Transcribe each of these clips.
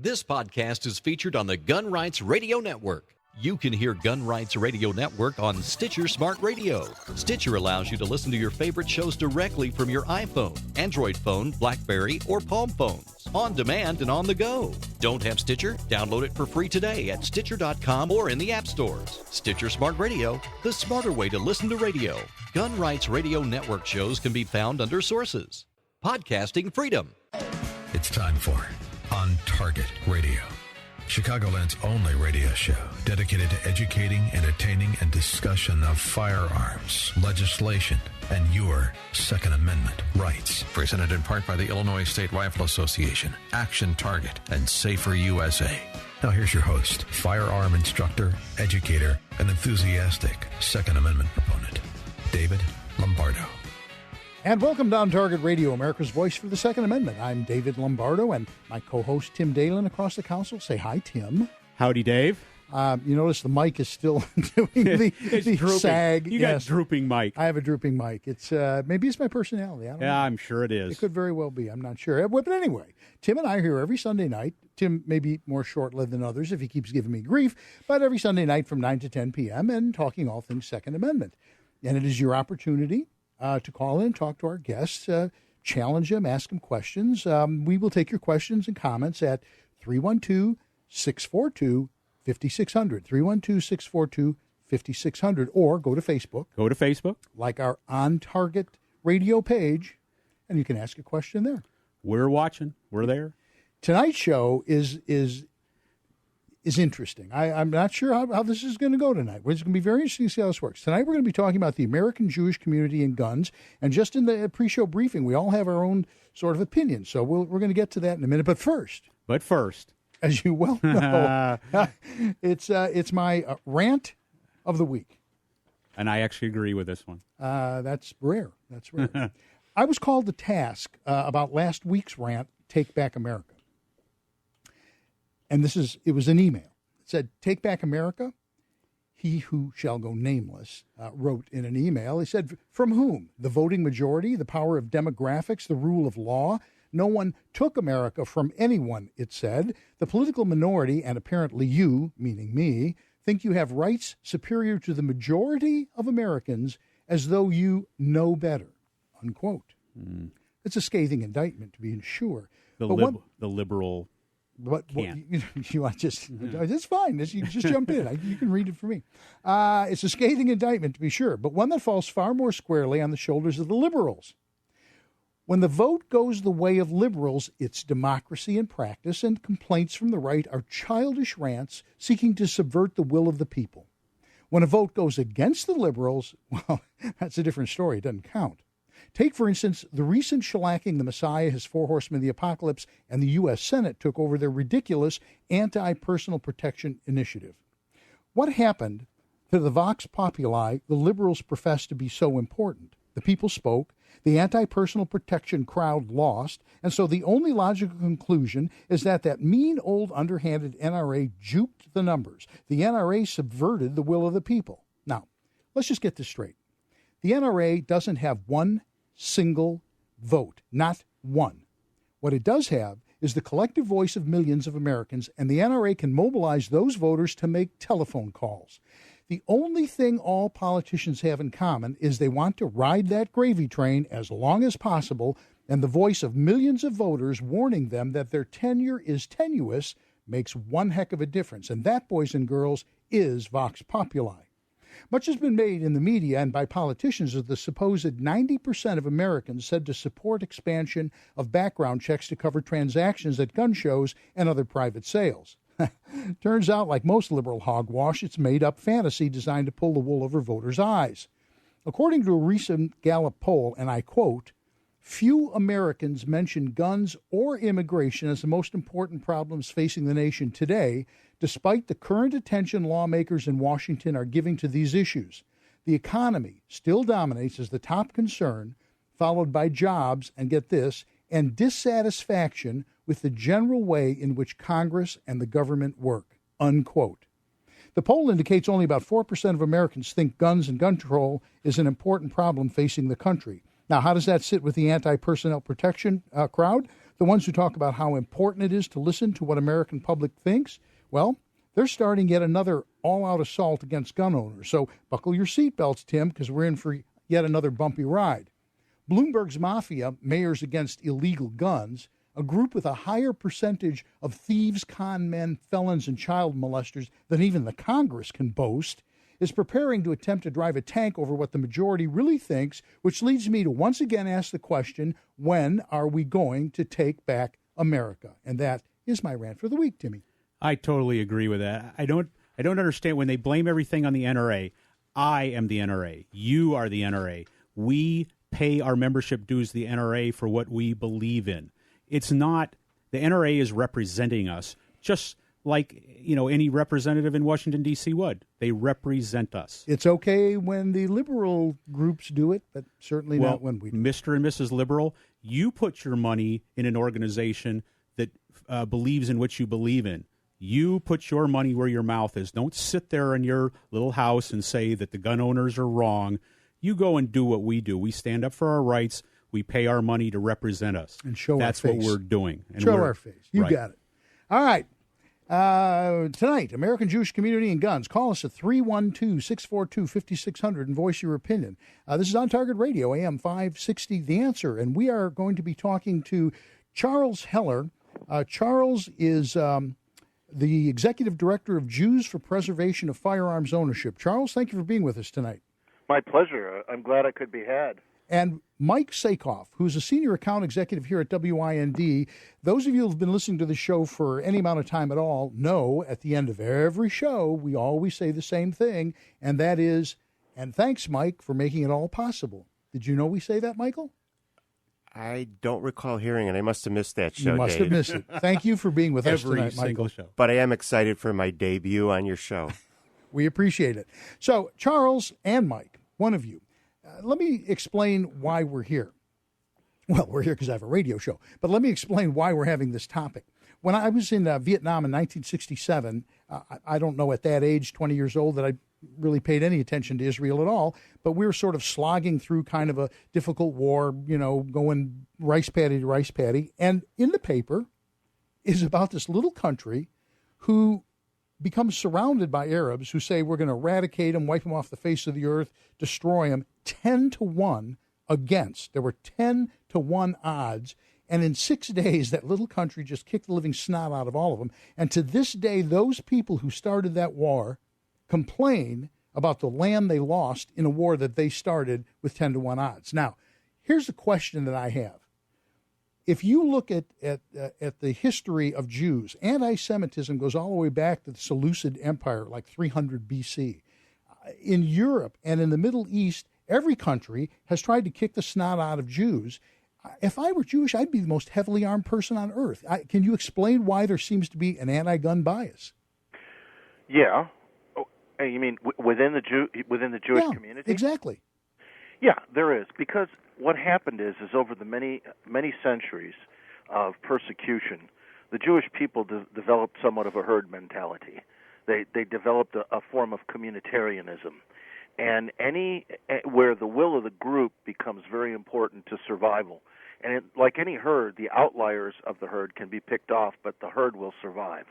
This podcast is featured on the Gun Rights Radio Network. You can hear Gun Rights Radio Network on Stitcher Smart Radio. Stitcher allows you to listen to your favorite shows directly from your iPhone, Android phone, BlackBerry, or Palm phones, on demand and on the go. Don't have Stitcher? Download it for free today at Stitcher.com or in the app stores. Stitcher Smart Radio, the smarter way to listen to radio. Gun Rights Radio Network shows can be found under Sources. Podcasting freedom. It's time for On Target Radio, Chicagoland's only radio show dedicated to educating, entertaining, and discussion of firearms, legislation, and your Second Amendment rights. Presented in part by the Illinois State Rifle Association, Action Target, and Safer USA. Now here's your host, firearm instructor, educator, and enthusiastic Second Amendment proponent, David Lombardo. And welcome to On Target Radio, America's voice for the Second Amendment. I'm David Lombardo, and my co-host Tim Dalan across the council. Say hi, Tim. Howdy, Dave. You notice the mic is still doing the sag. You got drooping mic. I have a drooping mic. It's maybe it's my personality. I don't know. I'm sure it is. It could very well be. I'm not sure. But anyway, Tim and I are here every Sunday night. Tim may be more short-lived than others if he keeps giving me grief, but every Sunday night from 9 to 10 p.m. and talking all things Second Amendment. And it is your opportunity to call in and talk to our guests, challenge them, ask them questions. We will take your questions and comments at 312-642-5600, 312-642-5600, or go to Facebook. Go to Facebook. Like our On Target Radio page, and you can ask a question there. We're watching. We're there. Tonight's show is interesting. I'm not sure how this is going to go tonight. It's going to be very interesting to see how this works. Tonight we're going to be talking about the American Jewish community and guns. And just in the pre-show briefing, we all have our own sort of opinions. So we're going to get to that in a minute. But first, as you well know, it's my rant of the week. And I actually agree with this one. That's rare. That's rare. I was called to task about last week's rant, Take Back America. And it was an email. It said, "Take back America." He who shall go nameless wrote in an email. He said, "From whom? The voting majority, the power of demographics, the rule of law. No one took America from anyone," it said. "The political minority, and apparently you," meaning me, "think you have rights superior to the majority of Americans as though you know better," unquote. It's a scathing indictment, to be sure. The liberal... You want just it's fine. You just jump in. You can read it for me. It's a scathing indictment, to be sure, but one that falls far more squarely on the shoulders of the liberals. When the vote goes the way of liberals, it's democracy in practice, and complaints from the right are childish rants seeking to subvert the will of the people. When a vote goes against the liberals, well, that's a different story. It doesn't count. Take, for instance, the recent shellacking the Messiah, his four horsemen of the apocalypse, and the U.S. Senate took over their ridiculous anti-personal protection initiative. What happened to the vox populi the liberals professed to be so important? The people spoke, the anti-personal protection crowd lost, and so the only logical conclusion is that mean old underhanded NRA juked the numbers. The NRA subverted the will of the people. Now, let's just get this straight. The NRA doesn't have one single vote, not one. What it does have is the collective voice of millions of Americans, and the NRA can mobilize those voters to make telephone calls. The only thing all politicians have in common is they want to ride that gravy train as long as possible, and the voice of millions of voters warning them that their tenure is tenuous makes one heck of a difference, and that, boys and girls, is vox populi. Much has been made in the media and by politicians of the supposed 90% of Americans said to support expansion of background checks to cover transactions at gun shows and other private sales. Turns out, like most liberal hogwash, it's made-up fantasy designed to pull the wool over voters' eyes. According to a recent Gallup poll, and I quote, "Few Americans mention guns or immigration as the most important problems facing the nation today, despite the current attention lawmakers in Washington are giving to these issues. The economy still dominates as the top concern, followed by jobs, and get this, and dissatisfaction with the general way in which Congress and the government work," unquote. The poll indicates only about 4% of Americans think guns and gun control is an important problem facing the country. Now, how does that sit with the anti-personnel protection crowd? the ones who talk about how important it is to listen to what American public thinks, well, they're starting yet another all-out assault against gun owners. So buckle your seatbelts, Tim, because we're in for yet another bumpy ride. Bloomberg's Mafia, Mayors Against Illegal Guns, a group with a higher percentage of thieves, con men, felons, and child molesters than even the Congress can boast, is preparing to attempt to drive a tank over what the majority really thinks, which leads me to once again ask the question, when are we going to take back America? And that is my rant for the week, Timmy. I totally agree with that. I don't understand when they blame everything on the NRA. I am the NRA. You are the NRA. We pay our membership dues to the NRA for what we believe in. It's not, the NRA is representing us, just like, any representative in Washington, D.C. would. They represent us. It's okay when the liberal groups do it, but certainly not when we do. Mr. and Mrs. Liberal, you put your money in an organization that believes in what you believe in. You put your money where your mouth is. Don't sit there in your little house and say that the gun owners are wrong. You go and do what we do. We stand up for our rights. We pay our money to represent us. And show That's our face. what we're doing. And show our face. You right. got it. All right. Tonight, American Jewish Community and Guns. Call us at 312-642-5600 and voice your opinion. This is On Target Radio, AM 560, The Answer. And we are going to be talking to Charles Heller. Charles is the Executive Director of Jews for Preservation of Firearms Ownership. Charles, thank you for being with us tonight. My pleasure. I'm glad I could be had. And Mike Sakoff, who's a senior account executive here at WIND. Those of you who have been listening to the show for any amount of time at all know at the end of every show, we always say the same thing, and that is, and thanks, Mike, for making it all possible. Did you know we say that, Michael? I don't recall hearing it. I must have missed that show, You must Dave. have missed it. Thank you for being with us tonight, Every single Michael. show. But I am excited for my debut on your show. We appreciate it. So, Charles and Mike, one of you, let me explain why we're here. Well, we're here because I have a radio show, but let me explain why we're having this topic. When I was in Vietnam in 1967, I don't know at that age, 20 years old, that I really paid any attention to Israel at all, but we were sort of slogging through kind of a difficult war, going rice paddy to rice paddy. And in the paper is about this little country who becomes surrounded by Arabs who say we're going to eradicate them, wipe them off the face of the earth, destroy them, 10-1 against. There were 10-1 odds. And in 6 days, that little country just kicked the living snot out of all of them. And to this day, those people who started that war complain about the land they lost in a war that they started with 10-1 odds. Now, here's the question that I have. If you look at the history of Jews, anti-Semitism goes all the way back to the Seleucid Empire, like 300 BC. In Europe and in the Middle East, every country has tried to kick the snot out of Jews. If I were Jewish, I'd be the most heavily armed person on earth. Can you explain why there seems to be an anti-gun bias? Yeah. Oh, you mean within the Jewish community? Exactly. Yeah, there is, because what happened is over the many centuries of persecution, the Jewish people developed somewhat of a herd mentality. They developed a form of communitarianism, and where the will of the group becomes very important to survival. And like any herd, the outliers of the herd can be picked off, but the herd will survive.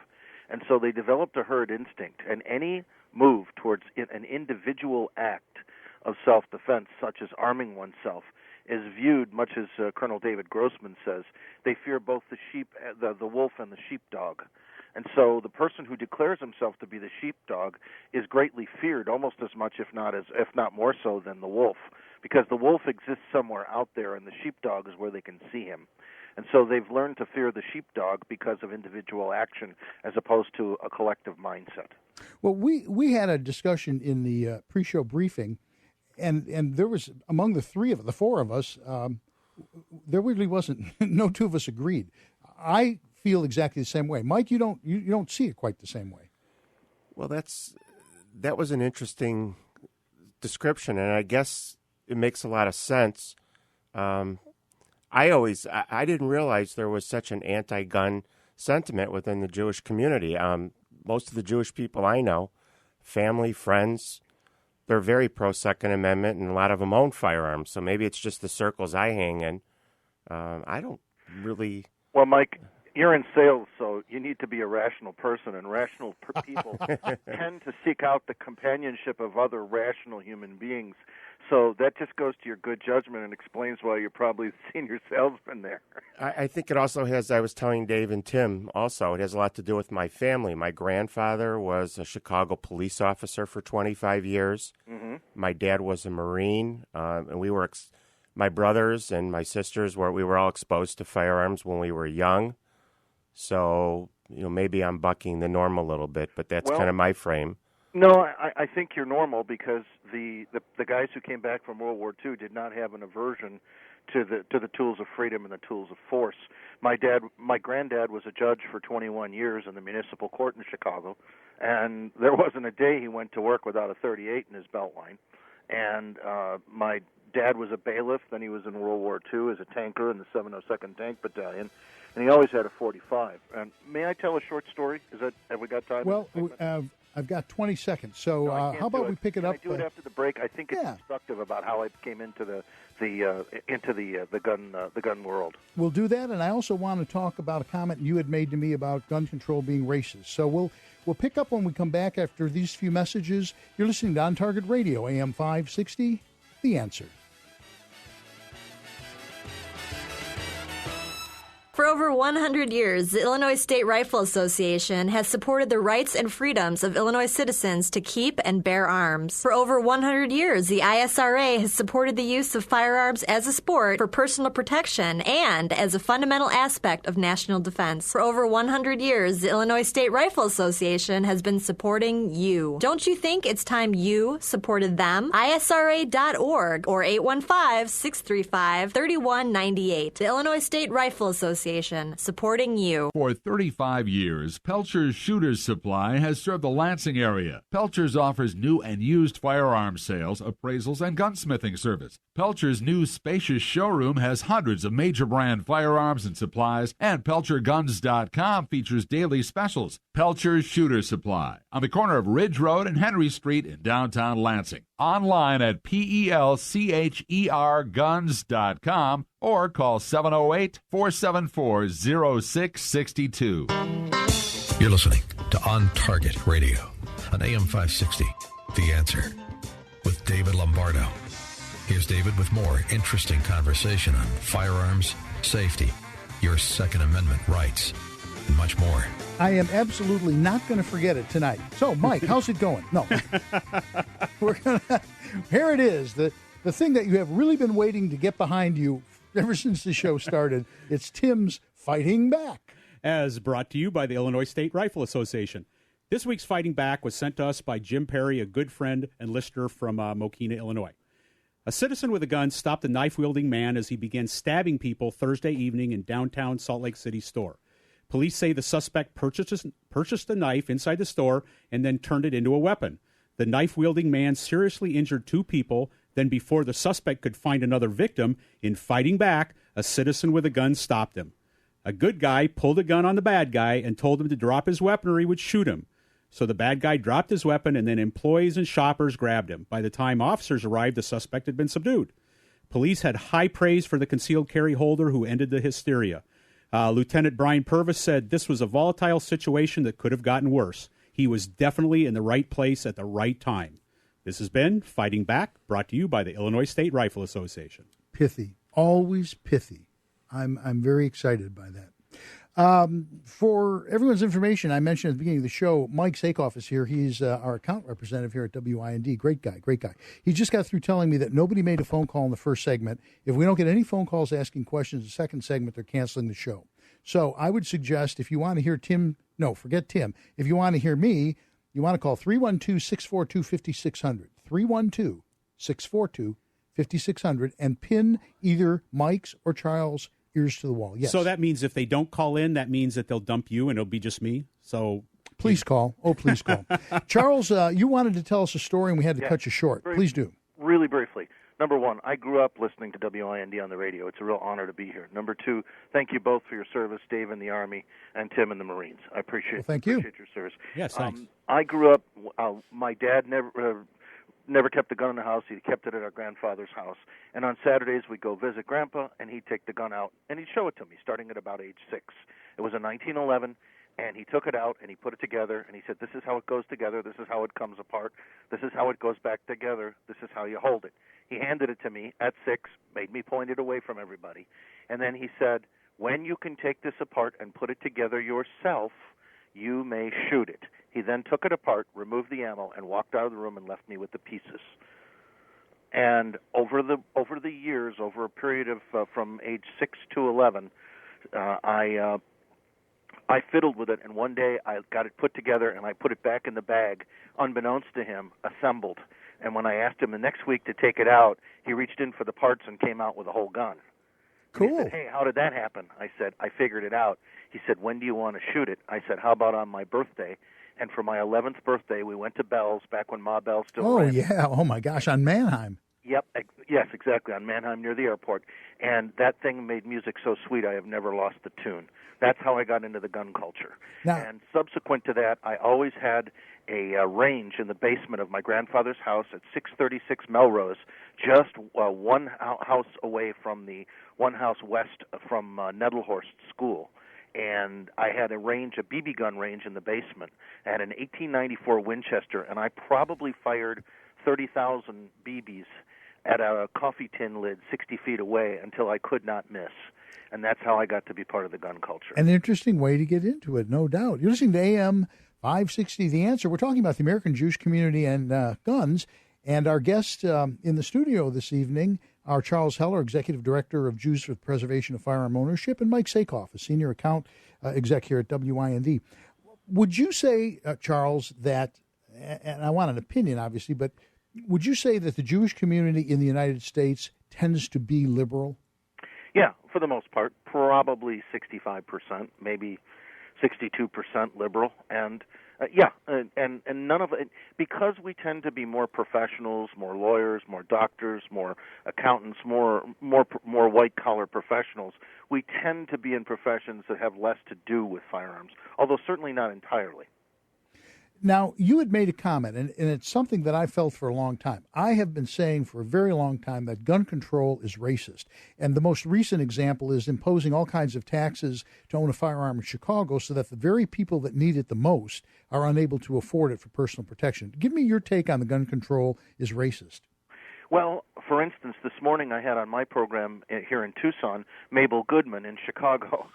And so they developed a herd instinct, and any move towards an individual act of self-defense, such as arming oneself, is viewed, much as Colonel David Grossman says, they fear both the wolf and the sheepdog. And so the person who declares himself to be the sheepdog is greatly feared, almost as much, if not more so, than the wolf, because the wolf exists somewhere out there, and the sheepdog is where they can see him. And so they've learned to fear the sheepdog because of individual action as opposed to a collective mindset. Well, we had a discussion in the pre-show briefing, and there was, among the four of us, there really wasn't, no two of us agreed. I feel exactly the same way. Mike, you don't see it quite the same way. Well, that was an interesting description, and I guess it makes a lot of sense. I didn't realize there was such an anti-gun sentiment within the Jewish community. Most of the Jewish people I know, family, friends, they're very pro-Second Amendment, and a lot of them own firearms. So maybe it's just the circles I hang in. I don't really Well, Mike, you're in sales, so you need to be a rational person, and rational people tend to seek out the companionship of other rational human beings. So that just goes to your good judgment and explains why you're probably the senior salesman there. I think it also has, I was telling Dave and Tim also, it has a lot to do with my family. My grandfather was a Chicago police officer for 25 years. Mm-hmm. My dad was a Marine, and we were, my brothers and my sisters, we were all exposed to firearms when we were young. So, maybe I'm bucking the norm a little bit, but that's kind of my frame. No, I think you're normal because the guys who came back from World War II did not have an aversion to the tools of freedom and the tools of force. My granddad was a judge for 21 years in the municipal court in Chicago, and there wasn't a day he went to work without a .38 in his belt line. And my dad was a bailiff, then he was in World War II as a tanker in the 702nd Tank Battalion, and he always had a .45. And may I tell a short story? Have we got time? Well, I've got 20 seconds, so no, how about we pick it up? Can I do it after the break? I think it's instructive about how I came into the gun world. We'll do that, and I also want to talk about a comment you had made to me about gun control being racist. So we'll pick up when we come back after these few messages. You're listening to On Target Radio, AM 560, The Answer. For over 100 years, the Illinois State Rifle Association has supported the rights and freedoms of Illinois citizens to keep and bear arms. For over 100 years, the ISRA has supported the use of firearms as a sport for personal protection and as a fundamental aspect of national defense. For over 100 years, the Illinois State Rifle Association has been supporting you. Don't you think it's time you supported them? ISRA.org or 815-635-3198. The Illinois State Rifle Association, supporting you. For 35 years, Pelcher's Shooter's Supply has served the Lansing area. Pelcher's offers new and used firearms sales, appraisals, and gunsmithing service. Pelcher's new spacious showroom has hundreds of major brand firearms and supplies, and PelcherGuns.com features daily specials. Pelcher's Shooter's Supply on the corner of Ridge Road and Henry Street in downtown Lansing. Online at PelcherGuns.com or call 708-474-0662. You're listening to On Target Radio on AM 560, The Answer, with David Lombardo. Here's David with more interesting conversation on firearms, safety, your Second Amendment rights, and much more. I am absolutely not going to forget it tonight. So, Mike, how's it going? No. Here it is, the thing that you have really been waiting to get behind you ever since the show started. It's Tim's Fighting Back. As brought to you by the Illinois State Rifle Association. This week's Fighting Back was sent to us by Jim Perry, a good friend and listener from Mokina, Illinois. A citizen with a gun stopped a knife-wielding man as he began stabbing people Thursday evening in downtown Salt Lake City store. Police say the suspect purchased a knife inside the store and then turned it into a weapon. The knife-wielding man seriously injured two people. Then before the suspect could find another victim, in fighting back, a citizen with a gun stopped him. A good guy pulled a gun on the bad guy and told him to drop his weapon or he would shoot him. So the bad guy dropped his weapon and then employees and shoppers grabbed him. By the time officers arrived, the suspect had been subdued. Police had high praise for the concealed carry holder who ended the hysteria. Lieutenant Brian Purvis said this was a volatile situation that could have gotten worse. He was definitely in the right place at the right time. This has been Fighting Back, brought to you by the Illinois State Rifle Association. Pithy, always pithy. I'm very excited by that. For everyone's information, I mentioned at the beginning of the show, Mike Sakoff is here. He's our account representative here at WIND. Great guy. He just got through telling me that nobody made a phone call in the first segment. If we don't get any phone calls asking questions in the second segment, they're canceling the show. So I would suggest if you want to hear forget Tim. If you want to hear me, you want to call 312-642-5600. 312-642-5600 and pin either Mike's or Charles' ears to the wall. Yes. So that means if they don't call in, that means that they'll dump you and it'll be just me. So please call. Oh, please call. Charles, you wanted to tell us a story and we had to cut you short. Please do. Really briefly. Number one, I grew up listening to WIND on the radio. It's a real honor to be here. Number two, thank you both for your service, Dave in the Army and Tim in the Marines. I appreciate thank you. Appreciate your service. Yes, thanks. I grew up, my dad never never kept the gun in the house. He kept it at our grandfather's house. And on Saturdays, we'd go visit Grandpa, and he'd take the gun out, and he'd show it to me, starting at about age 6. It was a 1911, and he took it out, and he put it together, and he said, this is how it goes together, this is how it comes apart, this is how it goes back together, this is how you hold it. He handed it to me at 6, made me point it away from everybody, and then he said, when you can take this apart and put it together yourself, you may shoot it. He then took it apart, removed the ammo, and walked out of the room and left me with the pieces. And over the years, over a period of from age 6 to 11, I fiddled with it, and one day I got it put together, and I put it back in the bag, unbeknownst to him, assembled. And when I asked him the next week to take it out, he reached in for the parts and came out with a whole gun. Cool. He said, hey, how did that happen? I said, I figured it out. He said, when do you want to shoot it? I said, how about on my birthday? And for my 11th birthday, we went to Bell's, back when Ma Bell still ran. Oh, yeah. Oh, my gosh, on Mannheim. Yep. Yes, exactly, on Mannheim near the airport. And that thing made music so sweet I have never lost the tune. That's how I got into the gun culture. Now, and subsequent to that, I always had a range in the basement of my grandfather's house at 636 Melrose, just one house away from the one house west from Nettlehorst School. And I had a range, a BB gun range in the basement. I had an 1894 Winchester, and I probably fired 30,000 BBs at a coffee tin lid 60 feet away until I could not miss. And that's how I got to be part of the gun culture. An interesting way to get into it, no doubt. You're listening to AM 560, The Answer. We're talking about the American Jewish community and guns. And our guest in the studio this evening are Charles Heller, Executive Director of Jews for the Preservation of Firearm Ownership, and Mike Sakoff, a Senior Account Exec here at WIND. Would you say, Charles, that, and I want an opinion, obviously, but would you say that the Jewish community in the United States tends to be liberal? Yeah, for the most part, probably 65%, maybe 62% liberal, and and none of it, because we tend to be more professionals, more lawyers, more doctors, more accountants, more white collar professionals. We tend to be in professions that have less to do with firearms, although certainly not entirely. Now, you had made a comment, and it's something that I felt for a long time. I have been saying for a very long time that gun control is racist. And the most recent example is imposing all kinds of taxes to own a firearm in Chicago so that the very people that need it the most are unable to afford it for personal protection. Give me your take on the gun control is racist. Well, for instance, this morning I had on my program here in Tucson, Mabel Goodman in Chicago.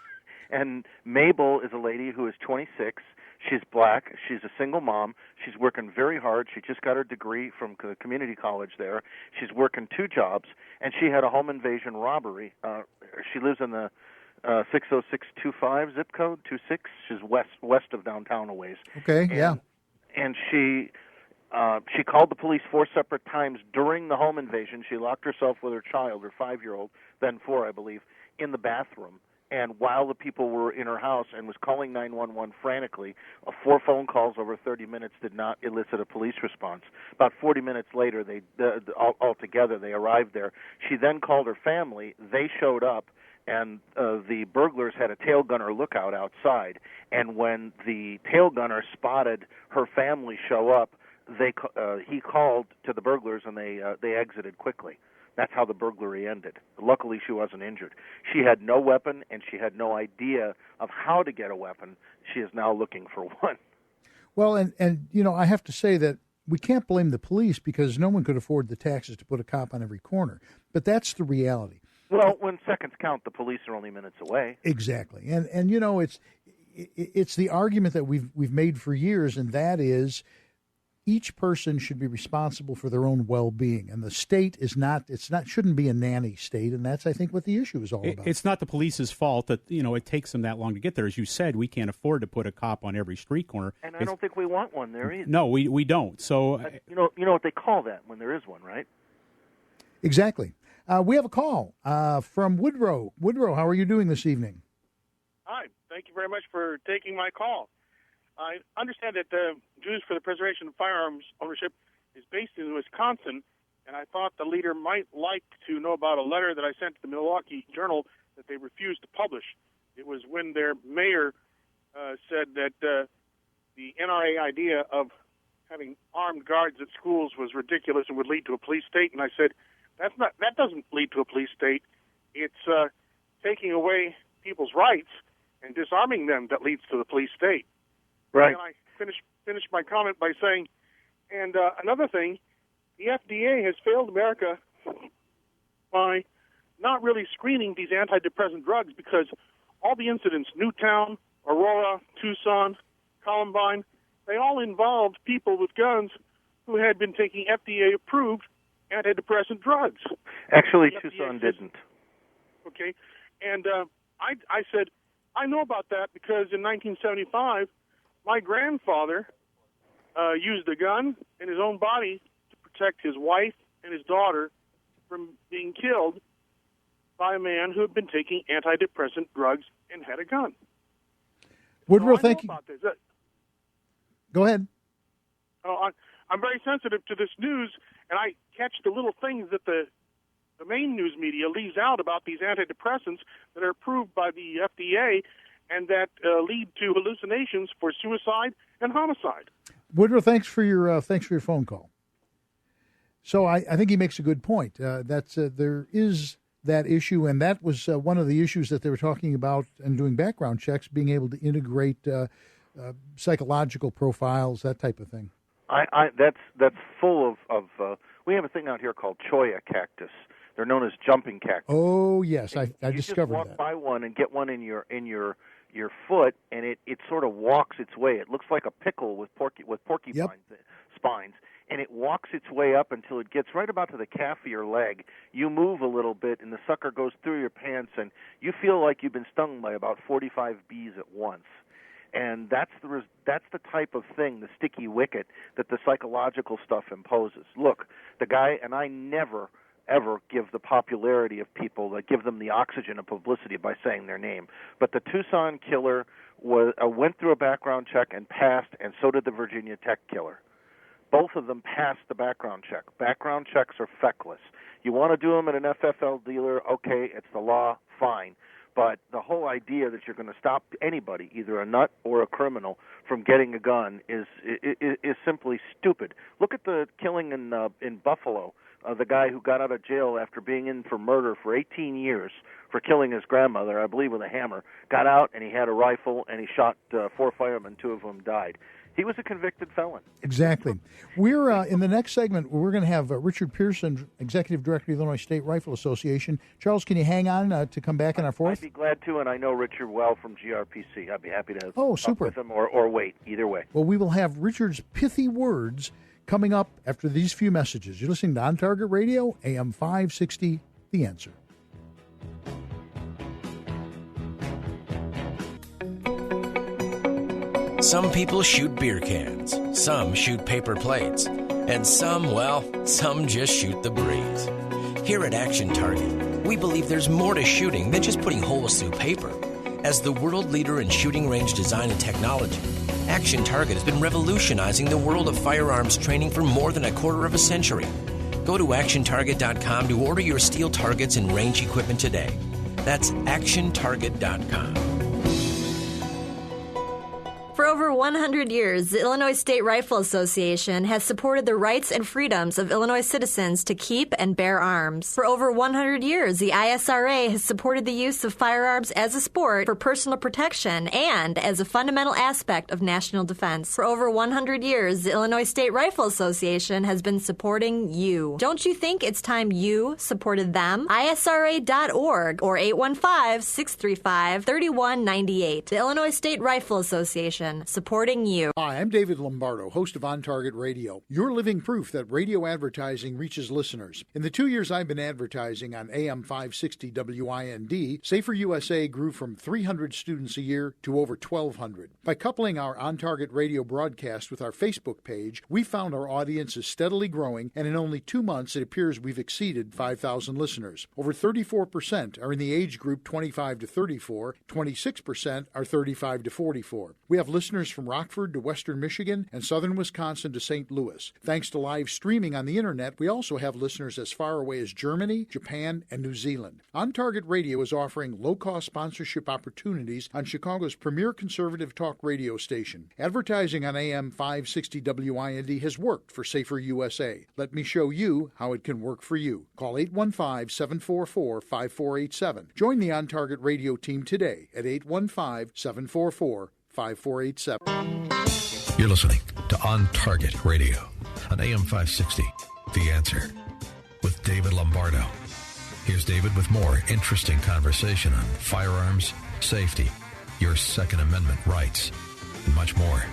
And Mabel is a lady who is 26. She's black. She's a single mom. She's working very hard. She just got her degree from the community college there. She's working 2 jobs, and she had a home invasion robbery. She lives in the 60625 zip code, 26. She's west of downtown a ways. Okay, yeah. And she called the police 4 separate times during the home invasion. She locked herself with her child, her 5-year-old, then 4, I believe, in the bathroom. And while the people were in her house and was calling 911 frantically, 4 phone calls over 30 minutes did not elicit a police response. About 40 minutes later, they altogether they arrived there. She then called her family. They showed up, and the burglars had a tail gunner lookout outside. And when the tail gunner spotted her family show up, he called to the burglars, and they exited quickly. That's how the burglary ended. Luckily, she wasn't injured. She had no weapon, and she had no idea of how to get a weapon. She is now looking for one. Well, and you know, I have to say that we can't blame the police because no one could afford the taxes to put a cop on every corner. But that's the reality. Well, when seconds count, the police are only minutes away. Exactly. And you know, it's the argument that we've made for years, and that is each person should be responsible for their own well-being, and the state shouldn't be a nanny state, and that's, I think, what the issue is all about. It's not the police's fault that, you know, it takes them that long to get there. As you said, we can't afford to put a cop on every street corner. And I don't think we want one there either. No, we don't. So you know what they call that when there is one, right? Exactly. We have a call from Woodrow. Woodrow, how are you doing this evening? Hi. Thank you very much for taking my call. I understand that the Jews for the Preservation of Firearms Ownership is based in Wisconsin, and I thought the leader might like to know about a letter that I sent to the Milwaukee Journal that they refused to publish. It was when their mayor said that the NRA idea of having armed guards at schools was ridiculous and would lead to a police state. And I said, that doesn't lead to a police state. It's taking away people's rights and disarming them that leads to the police state. Right. And I finished my comment by saying, and another thing, the FDA has failed America by not really screening these antidepressant drugs, because all the incidents, Newtown, Aurora, Tucson, Columbine, they all involved people with guns who had been taking FDA-approved antidepressant drugs. Actually, Tucson didn't. Okay. And I said, I know about that because in 1975, my grandfather used a gun in his own body to protect his wife and his daughter from being killed by a man who had been taking antidepressant drugs and had a gun. Woodrow, thank you. About this. Go ahead. I'm very sensitive to this news, and I catch the little things that the main news media leaves out about these antidepressants that are approved by the FDA and that lead to hallucinations for suicide and homicide. Woodrow, thanks for your phone call. So I think he makes a good point. There is that issue, and that was one of the issues that they were talking about and doing background checks, being able to integrate psychological profiles, that type of thing. That's full of we have a thing out here called cholla cactus. They're known as jumping cactus. Oh yes, I discovered that. You just walk by one and get one in your foot, and it sort of walks its way. It looks like a pickle with porcupine spines, and it walks its way up until it gets right about to the calf of your leg. You move a little bit, and the sucker goes through your pants, and you feel like you've been stung by about 45 bees at once. And that's the type of thing, the sticky wicket, that the psychological stuff imposes. Look, the guy, and I never, ever give the popularity of people, that give them the oxygen of publicity by saying their name. But the Tucson killer went through a background check and passed, and so did the Virginia Tech killer. Both of them passed the background check. Background checks are feckless. You want to do them at an FFL dealer, okay, it's the law, fine. But the whole idea that you're going to stop anybody, either a nut or a criminal, from getting a gun is simply stupid. Look at the killing in Buffalo, the guy who got out of jail after being in for murder for 18 years for killing his grandmother, I believe with a hammer. Got out and he had a rifle and he shot 4 firemen. 2 of them died. He was a convicted felon. Exactly. We're in the next segment, we're going to have Richard Pearson, Executive Director of the Illinois State Rifle Association. Charles, can you hang on to come back in our fourth? I'd be glad to, and I know Richard well from GRPC. I'd be happy to talk with him or wait, either way. Well, we will have Richard's pithy words coming up after these few messages. You're listening to On Target Radio, AM 560, The Answer. Some people shoot beer cans, some shoot paper plates, and some just shoot the breeze. Here at Action Target, we believe there's more to shooting than just putting holes through paper. As the world leader in shooting range design and technology, Action Target has been revolutionizing the world of firearms training for more than a quarter of a century. Go to actiontarget.com to order your steel targets and range equipment today. That's actiontarget.com. For over 100 years, the Illinois State Rifle Association has supported the rights and freedoms of Illinois citizens to keep and bear arms. For over 100 years, the ISRA has supported the use of firearms as a sport for personal protection and as a fundamental aspect of national defense. For over 100 years, the Illinois State Rifle Association has been supporting you. Don't you think it's time you supported them? ISRA.org or 815-635-3198. The Illinois State Rifle Association. Supporting you. Hi, I'm David Lombardo, host of On Target Radio. You're living proof that radio advertising reaches listeners. In the 2 years I've been advertising on AM 560 WIND, Safer USA grew from 300 students a year to over 1,200. By coupling our On Target Radio broadcast with our Facebook page, we found our audience is steadily growing, and in only 2 months it appears we've exceeded 5,000 listeners. Over 34% are in the age group 25 to 34, 26% are 35 to 44. We have listeners listeners from Rockford to western Michigan and southern Wisconsin to St. Louis. Thanks to live streaming on the internet, we also have listeners as far away as Germany, Japan, and New Zealand. On Target Radio is offering low-cost sponsorship opportunities on Chicago's premier conservative talk radio station. Advertising on AM 560 WIND has worked for Safer USA. Let me show you how it can work for you. Call 815-744-5487. Join the On Target Radio team today at 815-744-5487. You're listening to On Target Radio on AM 560, The Answer, with David Lombardo. Here's David with more interesting conversation on firearms, safety, your Second Amendment rights, and much more.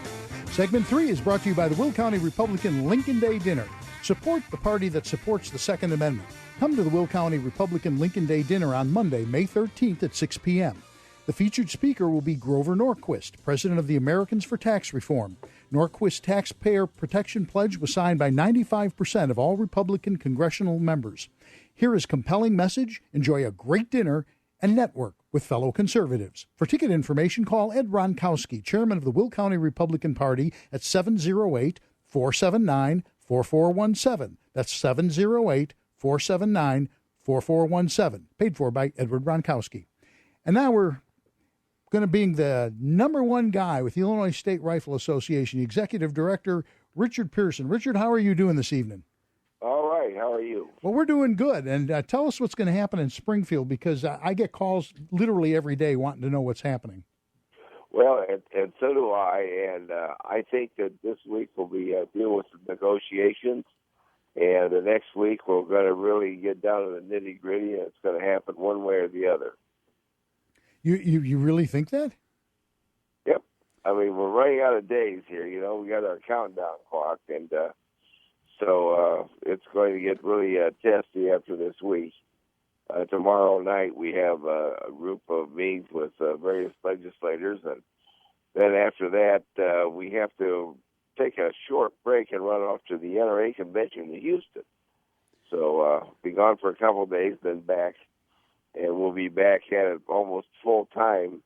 Segment 3 is brought to you by the Will County Republican Lincoln Day Dinner. Support the party that supports the Second Amendment. Come to the Will County Republican Lincoln Day Dinner on Monday, May 13th at 6 p.m. The featured speaker will be Grover Norquist, president of the Americans for Tax Reform. Norquist's Taxpayer Protection Pledge was signed by 95% of all Republican congressional members. Hear his compelling message, enjoy a great dinner, and network with fellow conservatives. For ticket information, call Ed Ronkowski, chairman of the Will County Republican Party, at 708-479-4417. That's 708-479-4417. Paid for by Edward Ronkowski. And now we're going to be the number one guy with the Illinois State Rifle Association, Executive Director Richard Pearson. Richard, how are you doing this evening? All right. How are you? Well, we're doing good. And tell us what's going to happen in Springfield, because I get calls literally every day wanting to know what's happening. Well, and so do I. And I think that this week we'll be dealing with some negotiations. And the next week we're going to really get down to the nitty-gritty, and it's going to happen one way or the other. You really think that? Yep. I mean, we're running out of days here. You know, we got our countdown clock, and so it's going to get really testy after this week. Tomorrow night we have a group of meetings with various legislators, and then after that we have to take a short break and run off to the NRA convention in Houston. So be gone for a couple of days, then back. And we'll be back at it almost full-time,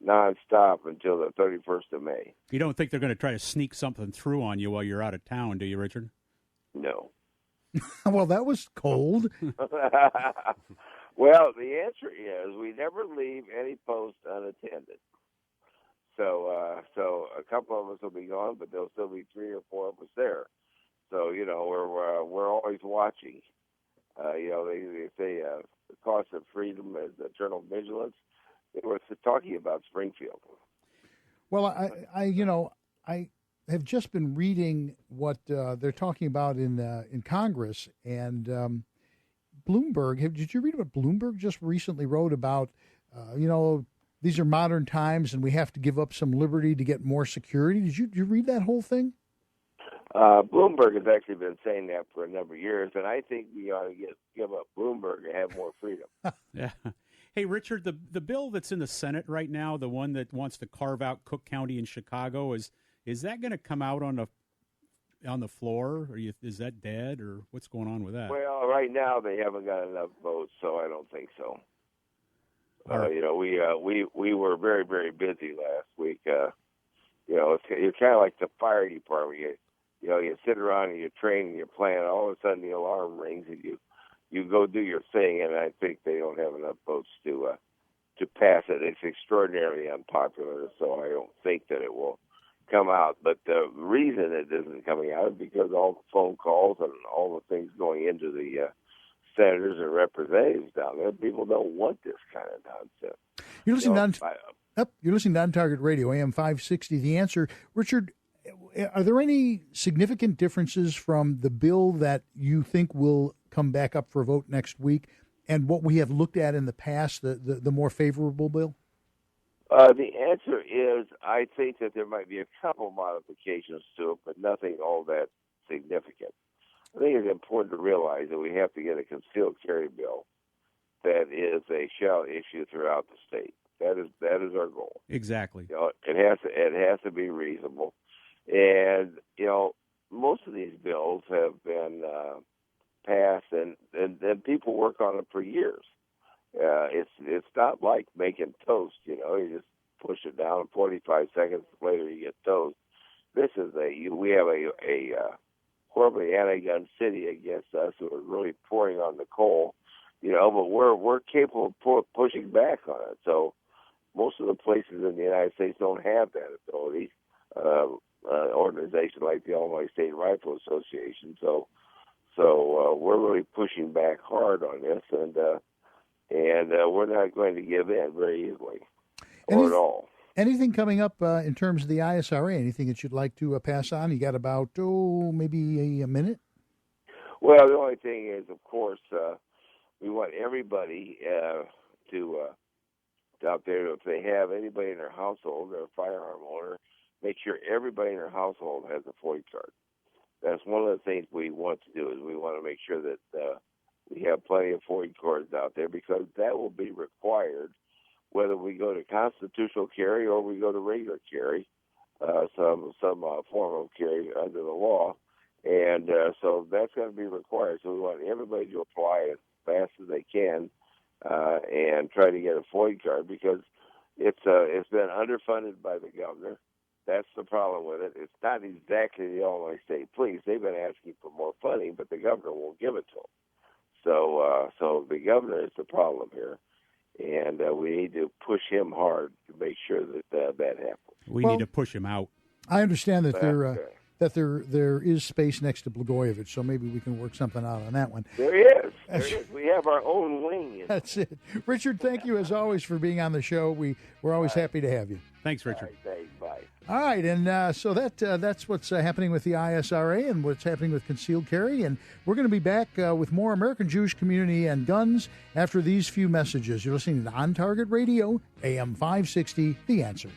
nonstop until the 31st of May. You don't think they're going to try to sneak something through on you while you're out of town, do you, Richard? No. Well, that was cold. Well, the answer is we never leave any post unattended. So a couple of us will be gone, but there'll still be 3 or 4 of us there. So, you know, we're always watching. You know, they say the cost of freedom is eternal vigilance. They were talking about Springfield. Well, I have just been reading what they're talking about in Congress, and Bloomberg. Did you read what Bloomberg just recently wrote about? These are modern times, and we have to give up some liberty to get more security. Did you read that whole thing? Bloomberg has actually been saying that for a number of years, and I think we ought to give up Bloomberg to have more freedom. Yeah. Hey, Richard, the bill that's in the Senate right now, the one that wants to carve out Cook County in Chicago, is that going to come out on the floor? Or is that dead, or what's going on with that? Well, right now they haven't got enough votes, so I don't think so. Right. We were very, very busy last week. You're kind of like the fire department. You sit around and you train and you plan, and all of a sudden the alarm rings and you go do your thing, and I think they don't have enough votes to pass it. It's extraordinarily unpopular, so I don't think that it will come out. But the reason it isn't coming out is because all the phone calls and all the things going into the senators and representatives down there, people don't want this kind of nonsense. You're listening to On Target Radio, AM 560, The Answer. Richard, are there any significant differences from the bill that you think will come back up for a vote next week and what we have looked at in the past, the more favorable bill? The answer is I think that there might be a couple modifications to it, but nothing all that significant. I think it's important to realize that we have to get a concealed carry bill that is a shall issue throughout the state. That is our goal. Exactly. It has to be reasonable. And, most of these bills have been passed, and people work on them for years. It's not like making toast, you just push it down, and 45 seconds later you get toast. We have a horribly anti-gun city against us who are really pouring on the coal, but we're capable of pushing back on it. So most of the places in the United States don't have that ability. Organization like the Illinois State Rifle Association. So we're really pushing back hard on this, and we're not going to give in very easily or at all. Anything coming up in terms of the ISRA? Anything that you'd like to pass on? You got about maybe a minute. Well, the only thing is, of course, we want everybody to out there, if they have anybody in their household, they're a firearm owner, make sure everybody in their household has a FOID card. That's one of the things we want to do, is we want to make sure that we have plenty of FOID cards out there, because that will be required whether we go to constitutional carry or we go to regular carry, some form of carry under the law. And so that's going to be required. So we want everybody to apply as fast as they can and try to get a FOID card, because it's been underfunded by the governor. That's the problem with it. It's not exactly the Illinois State Police. They've been asking for more funding, but the governor won't give it to them. So the governor is the problem here, and we need to push him hard to make sure that that happens. We need to push him out. I understand that there is space next to Blagojevich, so maybe we can work something out on that one. There is. We have our own wing. That's it. Richard, thank you as always for being on the show. We're always happy to have you. Thanks, Richard. All right, thanks. Bye. All right, and so that's what's happening with the ISRA and what's happening with concealed carry, and we're going to be back with more American Jewish Community and Guns after these few messages. You're listening to On Target Radio, AM 560, The Answer.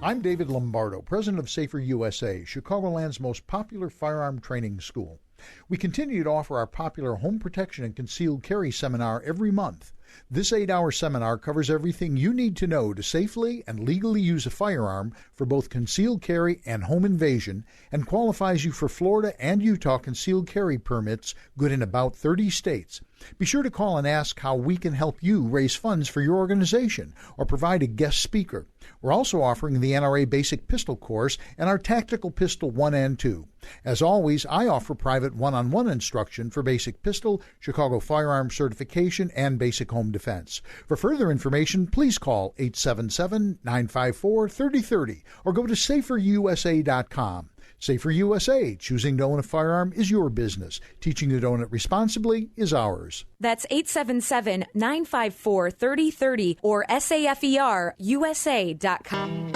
I'm David Lombardo, president of Safer USA, Chicagoland's most popular firearm training school. We continue to offer our popular home protection and concealed carry seminar every month. This 8-hour seminar covers everything you need to know to safely and legally use a firearm for both concealed carry and home invasion, and qualifies you for Florida and Utah concealed carry permits good in about 30 states. Be sure to call and ask how we can help you raise funds for your organization or provide a guest speaker. We're also offering the NRA Basic Pistol Course and our Tactical Pistol 1 and 2. As always, I offer private one-on-one instruction for Basic Pistol, Chicago Firearm Certification, and Basic Home Defense. For further information, please call 877-954-3030 or go to saferusa.com. Safer USA, choosing to own a firearm is your business. Teaching you to own it responsibly is ours. That's 877-954-3030 or saferusa.com.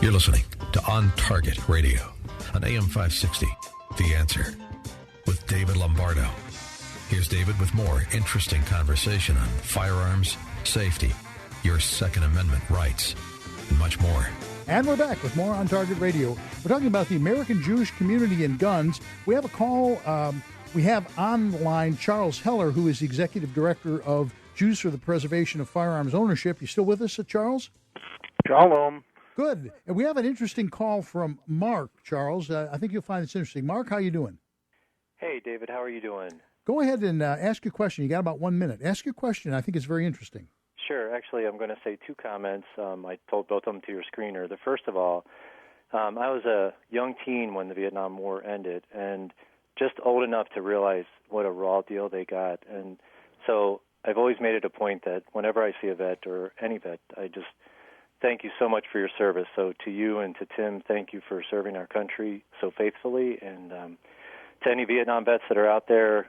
You're listening to On Target Radio on AM 560, The Answer, with David Lombardo. Here's David with more interesting conversation on firearms, safety, your Second Amendment rights, and much more. And we're back with more On Target Radio. We're talking about the American Jewish Community and Guns. We have a call. We have on the line Charles Heller, who is the Executive Director of Jews for the Preservation of Firearms Ownership. You still with us, Charles? Shalom. Good. And we have an interesting call from Mark, Charles. I think you'll find this interesting. Mark, how you doing? Hey, David. How are you doing? Go ahead and ask your question. You got about 1 minute. Ask your question. I think it's very interesting. Sure. Actually, I'm going to say two comments. I told both of them to your screener. The first of all, I was a young teen when the Vietnam War ended, and just old enough to realize what a raw deal they got. And so I've always made it a point that whenever I see a vet or any vet, I just thank you so much for your service. So to you and to Tim, thank you for serving our country so faithfully. And to any Vietnam vets that are out there,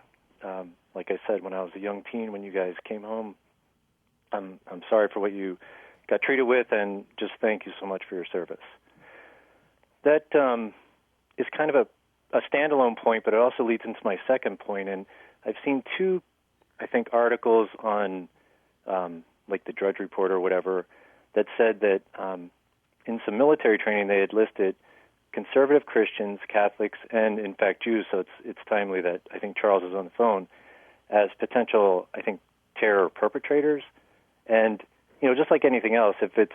like I said, when I was a young teen, when you guys came home, I'm sorry for what you got treated with, and just thank you so much for your service. That is kind of a standalone point, but it also leads into my second point. And I've seen two, I think, articles on like the Drudge Report or whatever that said that in some military training they had listed conservative Christians, Catholics, and in fact Jews. So it's timely that I think Charles is on the phone as potential, I think, terror perpetrators. And, you know, just like anything else, if it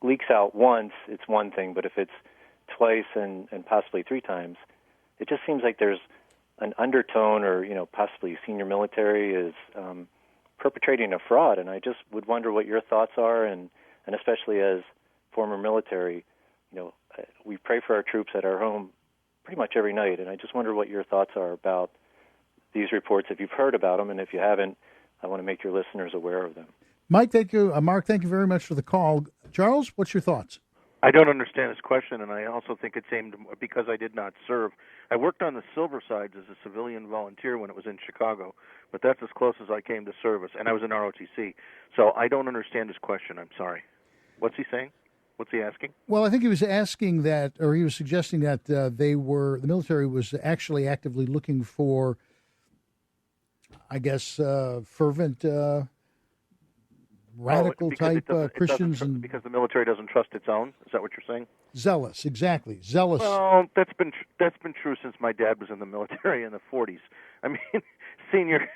leaks out once, it's one thing, but if it's twice and possibly three times, it just seems like there's an undertone, or, you know, possibly senior military is perpetrating a fraud. And I just would wonder what your thoughts are and and especially as former military, we pray for our troops at our home pretty much every night, and I just wonder what your thoughts are about these reports, if you've heard about them, and if you haven't, I want to make your listeners aware of them. Mike, thank you. Mark, thank you very much for the call. Charles, what's your thoughts? I don't understand his question, and I also think it's aimed because I did not serve. I worked on the Silver Sides as a civilian volunteer when it was in Chicago, but that's as close as I came to service, and I was in ROTC. So I don't understand his question. I'm sorry. What's he saying? What's he asking? Well, I think he was asking that, or he was suggesting that the military was actually actively looking for, I guess, fervent, radical type Christians, because the military doesn't trust its own. Is that what you're saying? Zealous, exactly. Zealous. Well, that's been true since my dad was in the military in the 40s. I mean, senior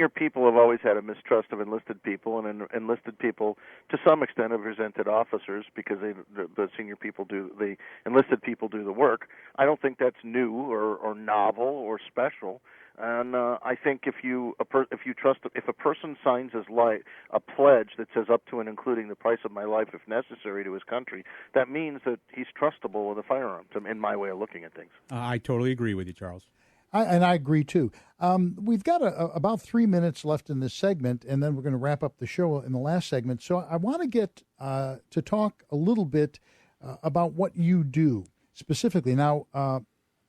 people have always had a mistrust of enlisted people, and enlisted people, to some extent, have resented officers because the enlisted people do the work. I don't think that's new or novel or special. And I think if a person signs a pledge that says up to and including the price of my life if necessary to his country, that means that he's trustable with a firearm. In my way of looking at things, I totally agree with you, Charles. I agree too. We've got about 3 minutes left in this segment, and then we're going to wrap up the show in the last segment. So I want to get to talk a little bit about what you do specifically. Now,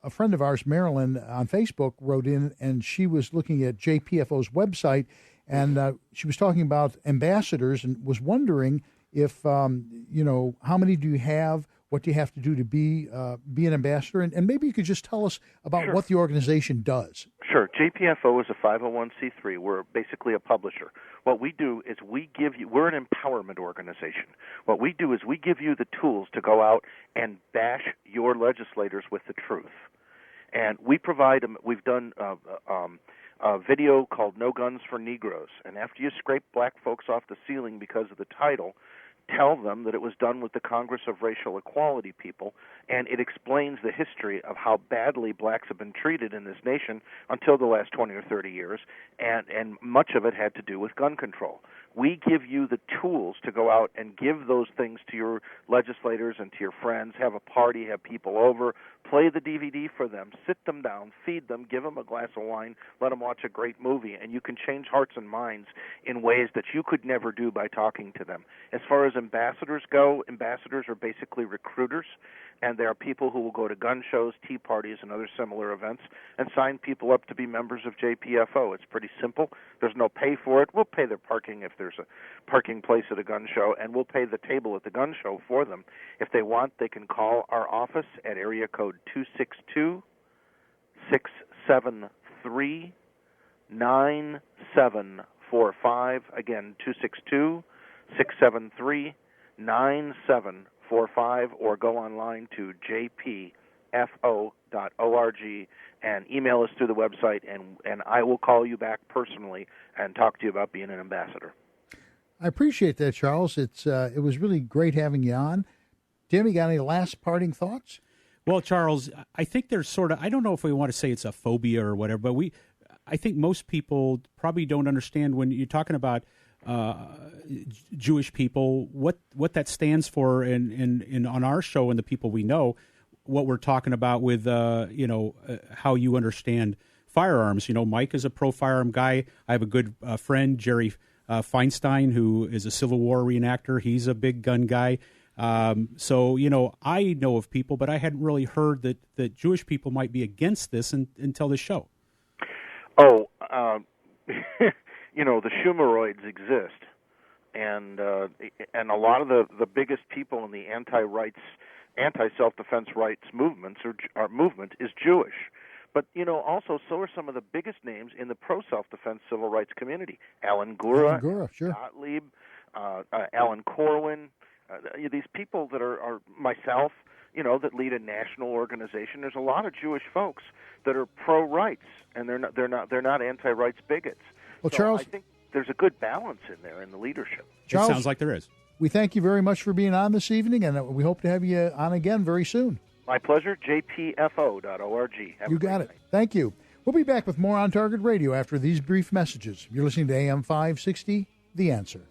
a friend of ours, Marilyn, on Facebook wrote in, and she was looking at JPFO's website, and she was talking about ambassadors and was wondering if, how many do you have? What do you have to do to be an ambassador? And maybe you could just tell us about what the organization does. Sure. JPFO is a 501c3. We're basically a publisher. What we do is we're an empowerment organization. What we do is we give you the tools to go out and bash your legislators with the truth. And we've done a video called No Guns for Negroes. And after you scrape black folks off the ceiling because of the title, tell them that it was done with the Congress of Racial Equality people, and it explains the history of how badly blacks have been treated in this nation until the last 20 or 30 years, and much of it had to do with gun control. We give you the tools to go out and give those things to your legislators and to your friends, have a party, have people over, play the DVD for them, sit them down, feed them, give them a glass of wine, let them watch a great movie, and you can change hearts and minds in ways that you could never do by talking to them. As far as ambassadors go, ambassadors are basically recruiters, and they are people who will go to gun shows, tea parties, and other similar events and sign people up to be members of JPFO. It's pretty simple. There's no pay for it. We'll pay their parking if there's a parking place at a gun show, and we'll pay the table at the gun show for them. If they want, they can call our office at area code 262-673-9745. Again, 262-673-9745, or go online to jpfo.org and email us through the website, and I will call you back personally and talk to you about being an ambassador. I appreciate that, Charles. It was really great having you on. Tim, you got any last parting thoughts? Well, Charles, I think there's I don't know if we want to say it's a phobia or whatever, but I think most people probably don't understand when you're talking about Jewish people, what that stands for in on our show and the people we know, what we're talking about with, how you understand firearms. Mike is a pro-firearm guy. I have a good friend, Jerry Feinstein, who is a Civil War reenactor. He's a big gun guy. So, I know of people, but I hadn't really heard that Jewish people might be against this until this show. Oh, the Schumeroids exist, and a lot of the biggest people in the anti-self-defense rights movement is Jewish. But, also, so are some of the biggest names in the pro-self-defense civil rights community. Alan Gura, sure. Gottlieb, Alan Corwin, these people that are myself, that lead a national organization. There's a lot of Jewish folks that are pro-rights, and they're not anti-rights bigots. Well, so Charles, I think there's a good balance in there in the leadership. Charles, it sounds like there is. We thank you very much for being on this evening, and we hope to have you on again very soon. My pleasure. JPFO.org. You got it. Thank you. We'll be back with more On Target Radio after these brief messages. You're listening to AM 560, The Answer.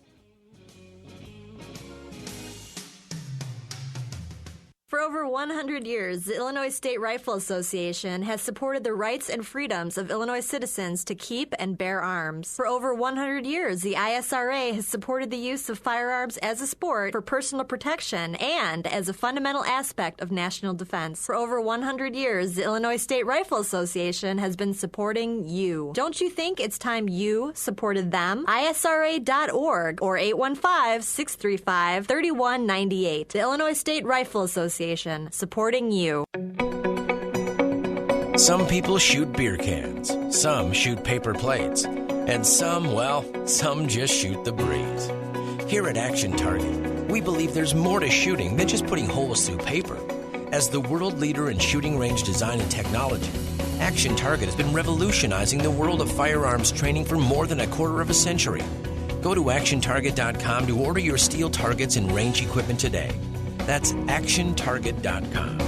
over 100 years, the Illinois State Rifle Association has supported the rights and freedoms of Illinois citizens to keep and bear arms. For over 100 years, the ISRA has supported the use of firearms as a sport for personal protection and as a fundamental aspect of national defense. For over 100 years, the Illinois State Rifle Association has been supporting you. Don't you think it's time you supported them? ISRA.org or 815-635-3198. The Illinois State Rifle Association, supporting you. Some people shoot beer cans, some shoot paper plates, and some, well, some just shoot the breeze. Here at Action Target, we believe there's more to shooting than just putting holes through paper. As the world leader in shooting range design and technology, Action Target has been revolutionizing the world of firearms training for more than a quarter of a century. Go to actiontarget.com to order your steel targets and range equipment today. That's actiontarget.com.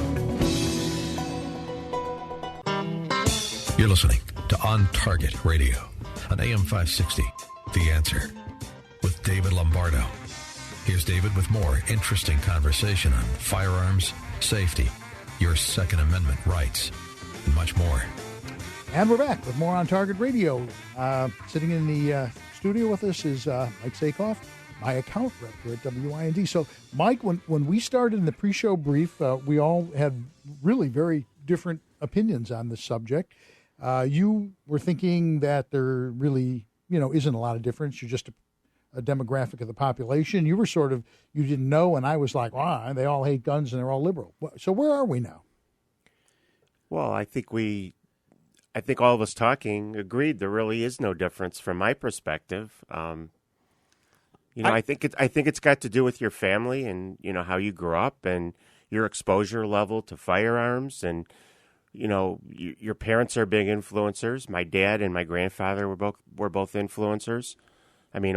You're listening to On Target Radio on AM 560, The Answer, with David Lombardo. Here's David with more interesting conversation on firearms, safety, your Second Amendment rights, and much more. And we're back with more On Target Radio. Sitting in the studio with us is Mike Sakoff, my account rep here at WIND. So, Mike, when we started in the pre-show brief, we all had really very different opinions on this subject. You were thinking that there really, isn't a lot of difference. You're just a demographic of the population. You were you didn't know, and I was like, wow, they all hate guns and they're all liberal. So where are we now? Well, I think all of us talking agreed there really is no difference from my perspective. I think it's got to do with your family and how you grew up and your exposure level to firearms, and your parents are big influencers. My dad and my grandfather were both influencers. I mean,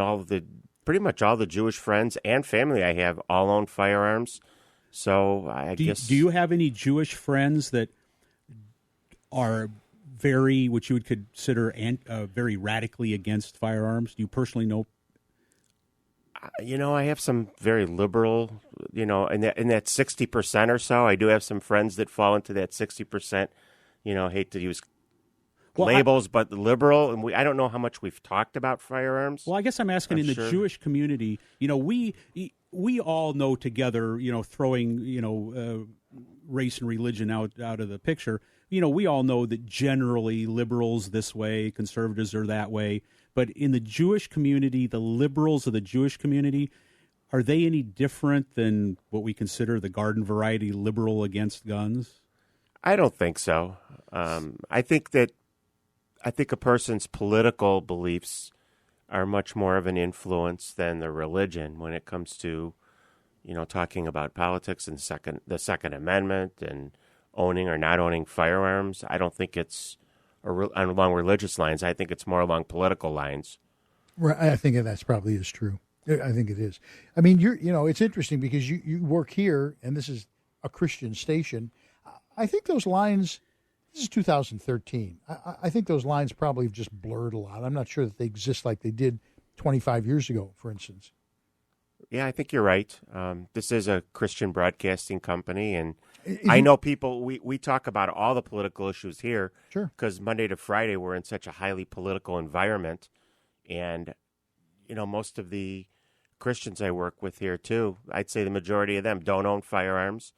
pretty much all the Jewish friends and family I have all own firearms. So I guess. Do you have any Jewish friends that are what you would consider very radically against firearms? Do you personally know? I have some very liberal, in that 60% or so. I do have some friends that fall into that 60%. Hate to use labels, but liberal. And I don't know how much we've talked about firearms. Well, I guess I'm asking in the Jewish community. We all know together. Throwing race and religion out of the picture. We all know that generally liberals this way, conservatives are that way. But in the Jewish community, the liberals of the Jewish community, are they any different than what we consider the garden variety liberal against guns? I don't think so. I think a person's political beliefs are much more of an influence than their religion when it comes to, talking about politics and the Second Amendment and owning or not owning firearms. I don't think it's along religious lines. I think it's more along political lines. Right. I think that's probably is true. I think it is. I mean, it's interesting because you work here, and this is a Christian station. I think those lines. This is 2013. I think those lines probably have just blurred a lot. I'm not sure that they exist like they did 25 years ago, for instance. Yeah, I think you're right. This is a Christian broadcasting company, and I know people, we talk about all the political issues here. Sure. Because Monday to Friday, we're in such a highly political environment. And, most of the Christians I work with here, too, I'd say the majority of them don't own firearms.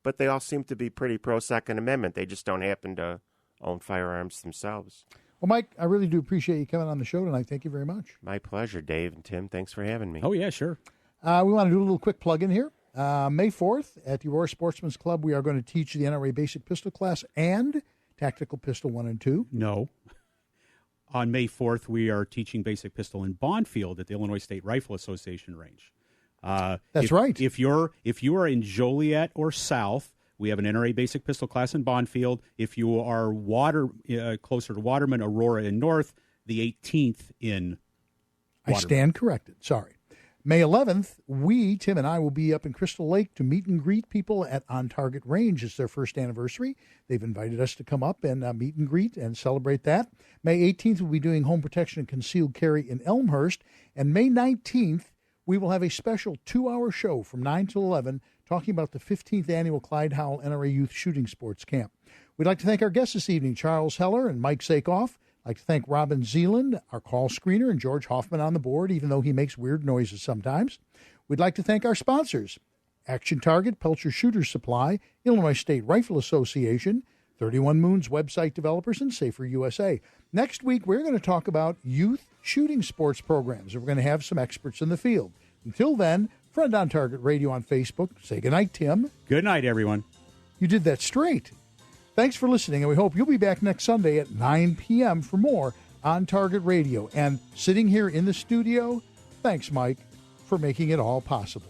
But they all seem to be pretty pro-Second Amendment. They just don't happen to own firearms themselves. Well, Mike, I really do appreciate you coming on the show tonight. Thank you very much. My pleasure, Dave and Tim. Thanks for having me. Oh, yeah, sure. We want to do a little quick plug-in here. May 4th at the Aurora Sportsman's Club, we are going to teach the NRA Basic Pistol Class and Tactical Pistol 1 and 2. No. On May 4th, we are teaching Basic Pistol in Bondfield at the Illinois State Rifle Association range. That's right. If you are in Joliet or south, we have an NRA Basic Pistol Class in Bondfield. If you are closer to Waterman, Aurora, and north, the 18th in Waterman. I stand corrected. Sorry. May 11th, Tim and I will be up in Crystal Lake to meet and greet people at On Target Range. It's their first anniversary. They've invited us to come up and meet and greet and celebrate that. May 18th, we'll be doing home protection and concealed carry in Elmhurst. And May 19th, we will have a special 2-hour show from 9 to 11 talking about the 15th Annual Clyde Howell NRA Youth Shooting Sports Camp. We'd like to thank our guests this evening, Charles Heller and Mike Sakoff. I'd like to thank Robin Zeeland, our call screener, and George Hoffman on the board, even though he makes weird noises sometimes. We'd like to thank our sponsors, Action Target, Pelcher Shooter Supply, Illinois State Rifle Association, 31 Moons website developers, and Safer USA. Next week, we're going to talk about youth shooting sports programs. We're going to have some experts in the field. Until then, friend on Target Radio on Facebook. Say goodnight, Tim. Good night, everyone. You did that straight. Thanks for listening, and we hope you'll be back next Sunday at 9 p.m. for more on Target Radio. And sitting here in the studio, thanks, Mike, for making it all possible.